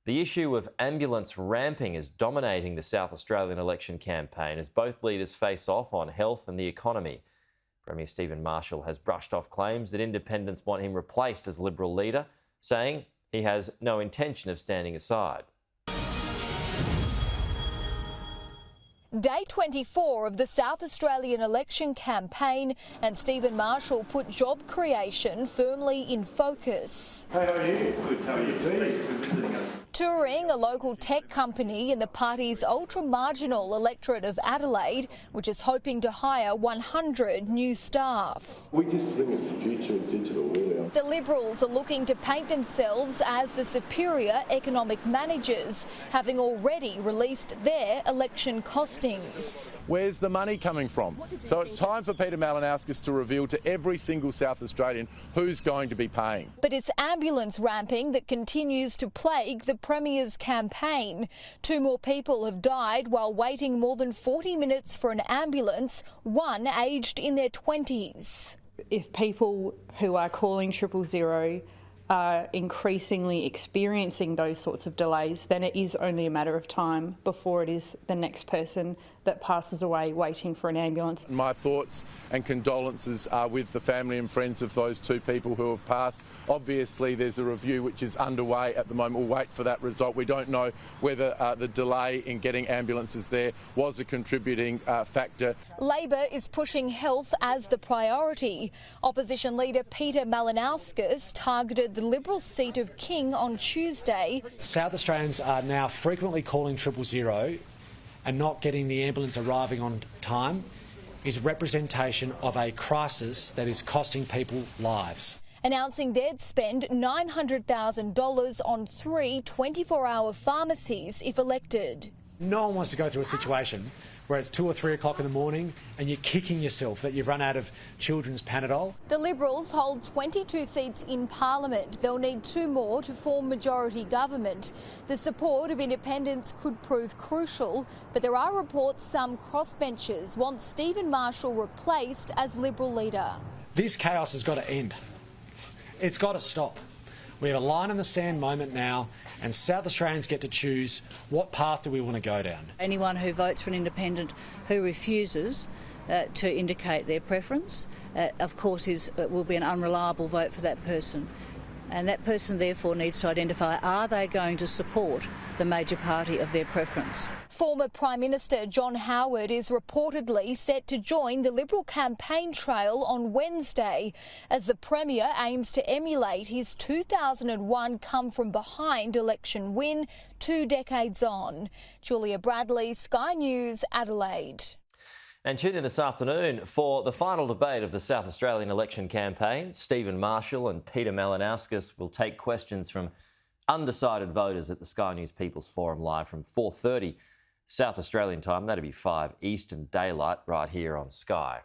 The issue of ambulance ramping is dominating the South Australian election campaign as both leaders face off on health and the economy. Premier Stephen Marshall has brushed off claims that independents want him replaced as Liberal leader, saying he has no intention of standing aside. Day 24 of the South Australian election campaign, and Stephen Marshall put job creation firmly in focus. Hey, how are you? Good, how are you? Thanks for visiting us. Touring a local tech company in the party's ultra-marginal electorate of Adelaide, which is hoping to hire 100 new staff. We just think it's the future, it's digital, really. The Liberals are looking to paint themselves as the superior economic managers, having already released their election costings. Where's the money coming from? So it's time for Peter Malinauskas to reveal to every single South Australian who's going to be paying. But it's ambulance ramping that continues to plague the Premier's campaign. 2 more people have died while waiting more than 40 minutes for an ambulance, one aged in their 20s. If people who are calling 000 are increasingly experiencing those sorts of delays, then it is only a matter of time before it is the next person that passes away waiting for an ambulance. My thoughts and condolences are with the family and friends of those 2 people who have passed. Obviously, there's a review which is underway at the moment. We'll wait for that result. We don't know whether the delay in getting ambulances there was a contributing factor. Labor is pushing health as the priority. Opposition leader Peter Malinauskas targeted the Liberal seat of King on Tuesday. South Australians are now frequently calling 000 and not getting the ambulance arriving on time is representation of a crisis that is costing people lives. Announcing they'd spend $900,000 on 3 24-hour pharmacies if elected. No one wants to go through a situation where it's 2 or 3 o'clock in the morning and you're kicking yourself that you've run out of children's Panadol. The Liberals hold 22 seats in Parliament. They'll need 2 more to form majority government. The support of independents could prove crucial, but there are reports some crossbenchers want Stephen Marshall replaced as Liberal leader. This chaos has got to end. It's got to stop. We have a line in the sand moment now, and South Australians get to choose what path do we want to go down. Anyone who votes for an independent who refuses to indicate their preference, of course, will be an unreliable vote for that person. And that person therefore needs to identify, are they going to support the major party of their preference? Former Prime Minister John Howard is reportedly set to join the Liberal campaign trail on Wednesday as the Premier aims to emulate his 2001 come-from-behind election win 2 decades on. Julia Bradley, Sky News, Adelaide. And tune in this afternoon for the final debate of the South Australian election campaign. Stephen Marshall and Peter Malinauskas will take questions from undecided voters at the Sky News People's Forum live from 4:30 South Australian time. That'll be 5 Eastern Daylight right here on Sky.